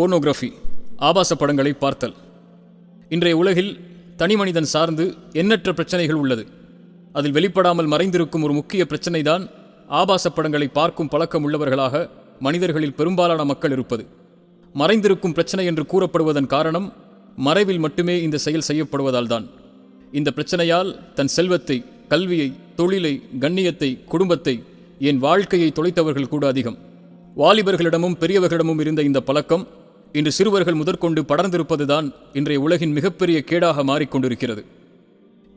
Pornography, ஆபாச படங்களை பார்த்தல். இன்றைய உலகில் தனிமனிதன் சார்ந்து எண்ணற்ற பிரச்சனைகள் உள்ளது. அதில் வெளிப்படாமல் மறைந்திருக்கும் ஒரு முக்கிய பிரச்சனை தான் ஆபாச படங்களை பார்க்கும் பழக்கம் உள்ளவர்களாக மனிதர்களில் பெரும்பாலான மக்கள் இருப்பது. மறைந்திருக்கும் பிரச்சனை என்று கூறப்படுவதன் காரணம் மறைவில் மட்டுமே இந்த செயல் செய்யப்படுவதால் தான். இந்த பிரச்சனையால் தன் செல்வத்தை, கல்வியை, தொழிலை, கண்ணியத்தை, குடும்பத்தை, என் வாழ்க்கையை தொலைத்தவர்கள் கூட அதிகம். வாலிபர்களிடமும் பெரியவர்களிடமும் இருந்த இந்த பழக்கம் இன்று சிறுவர்கள் முதற்கொண்டு படர்ந்திருப்பதுதான் இன்றைய உலகின் மிகப்பெரிய கேடாக மாறிக்கொண்டிருக்கிறது.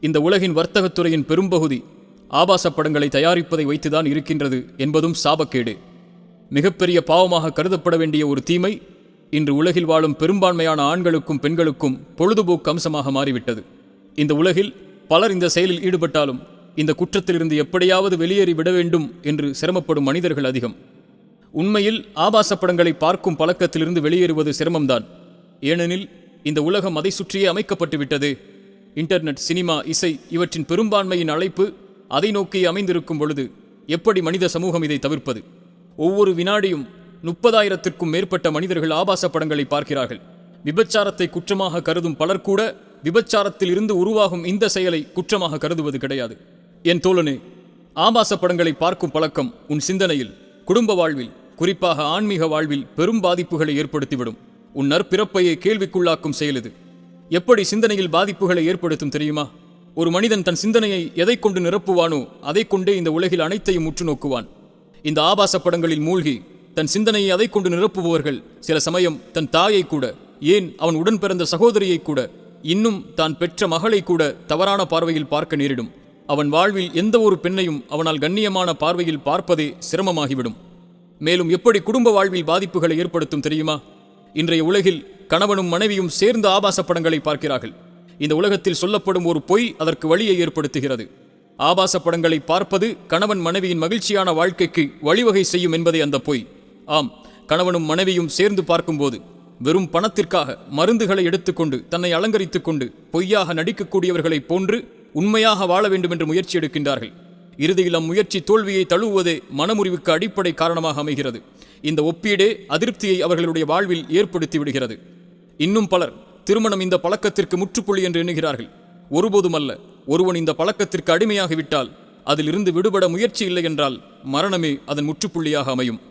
இந்த உலகின் வர்த்தகத்துறையின் பெரும்பகுதி ஆபாச படங்களை தயாரிப்பதை வைத்துதான் இருக்கின்றது என்பதும் சாபக்கேடு. மிகப்பெரிய பாவமாக கருதப்பட வேண்டிய ஒரு தீமை இன்று உலகில் வாழும் பெரும்பான்மையான ஆண்களுக்கும் பெண்களுக்கும் பொழுதுபோக்கு அம்சமாக மாறிவிட்டது. இந்த உலகில் பலர் இந்த செயலில் ஈடுபட்டாலும் இந்த குற்றத்திலிருந்து எப்படியாவது வெளியேறி விட வேண்டும் என்று சிரமப்படும் மனிதர்கள் அதிகம். உண்மையில் ஆபாச படங்களை பார்க்கும் பழக்கத்திலிருந்து வெளியேறுவது சிரமம்தான். ஏனெனில் இந்த உலகம் அதை சுற்றியே அமைக்கப்பட்டு விட்டது. இன்டர்நெட், சினிமா, இசை இவற்றின் பெரும்பான்மையின் அழைப்பு அதை நோக்கி அமைந்திருக்கும் பொழுது எப்படி மனித சமூகம் இதை தவிர்ப்பது? ஒவ்வொரு வினாடியும் 30,000த்திற்கும் மேற்பட்ட மனிதர்கள் ஆபாச படங்களை பார்க்கிறார்கள். விபச்சாரத்தை குற்றமாக கருதும் பலர் கூட விபச்சாரத்தில் இருந்து உருவாகும் இந்த செயலை குற்றமாக கருதுவது கிடையாது. என் தோழனே, ஆபாச படங்களை பார்க்கும் பழக்கம் உன் சிந்தனையில், குடும்ப வாழ்வில், குறிப்பாக ஆன்மீக வாழ்வில் பெரும் பாதிப்புகளை ஏற்படுத்திவிடும். உன் நற்பிறப்பையே கேள்விக்குள்ளாக்கும் செயல் இது. எப்படி சிந்தனையில் பாதிப்புகளை ஏற்படுத்தும் தெரியுமா? ஒரு மனிதன் தன் சிந்தனையை எதை கொண்டு நிரப்புவானோ அதை கொண்டே இந்த உலகில் அனைத்தையும் உற்று நோக்குவான். இந்த ஆபாச படங்களில் மூழ்கி தன் சிந்தனையை அதை கொண்டு நிரப்புபவர்கள் சில சமயம் தன் தாயை கூட, ஏன் அவன் உடன் பிறந்த சகோதரியை கூட, இன்னும் தான் பெற்ற மகளை கூட தவறான பார்வையில் பார்க்க நேரிடும். அவன் வாழ்வில் எந்த ஒரு பெண்ணையும் அவனால் கண்ணியமான பார்வையில் பார்ப்பதே சிரமமாகிவிடும். மேலும் எப்படி குடும்ப வாழ்வில் பாதிப்புகளை ஏற்படுத்தும் தெரியுமா? இன்றைய உலகில் கணவனும் மனைவியும் சேர்ந்து ஆபாச படங்களை பார்க்கிறார்கள். இந்த உலகத்தில் சொல்லப்படும் ஒரு பொய் அதற்கு வழியை ஏற்படுத்துகிறது. ஆபாச படங்களை பார்ப்பது கணவன் மனைவியின் மகிழ்ச்சியான வாழ்க்கைக்கு வழிவகை செய்யும் என்பதே அந்த பொய். ஆம், கணவனும் மனைவியும் சேர்ந்து பார்க்கும்போது வெறும் பணத்திற்காக மருந்துகளை எடுத்துக்கொண்டு தன்னை அலங்கரித்துக் கொண்டு பொய்யாக நடிக்கக்கூடியவர்களைப் போன்று உண்மையாக வாழ வேண்டும் என்று முயற்சி எடுக்கின்றார்கள். இறுதியில் அம்முயற்சி தோல்வியை தழுவுவதே மனமுறிவுக்கு அடிப்படை காரணமாக அமைகிறது. இந்த ஒப்பீடே அதிருப்தியை அவர்களுடைய வாழ்வில் ஏற்படுத்தி விடுகிறது. இன்னும் பலர் திருமணம் இந்த பழக்கத்திற்கு முற்றுப்புள்ளி என்று எண்ணுகிறார்கள். ஒருபோதும் அல்ல. ஒருவன் இந்த பழக்கத்திற்கு அடிமையாகிவிட்டால், அதிலிருந்து விடுபட முயற்சி இல்லை என்றால் மரணமே அதன் முற்றுப்புள்ளியாக அமையும்.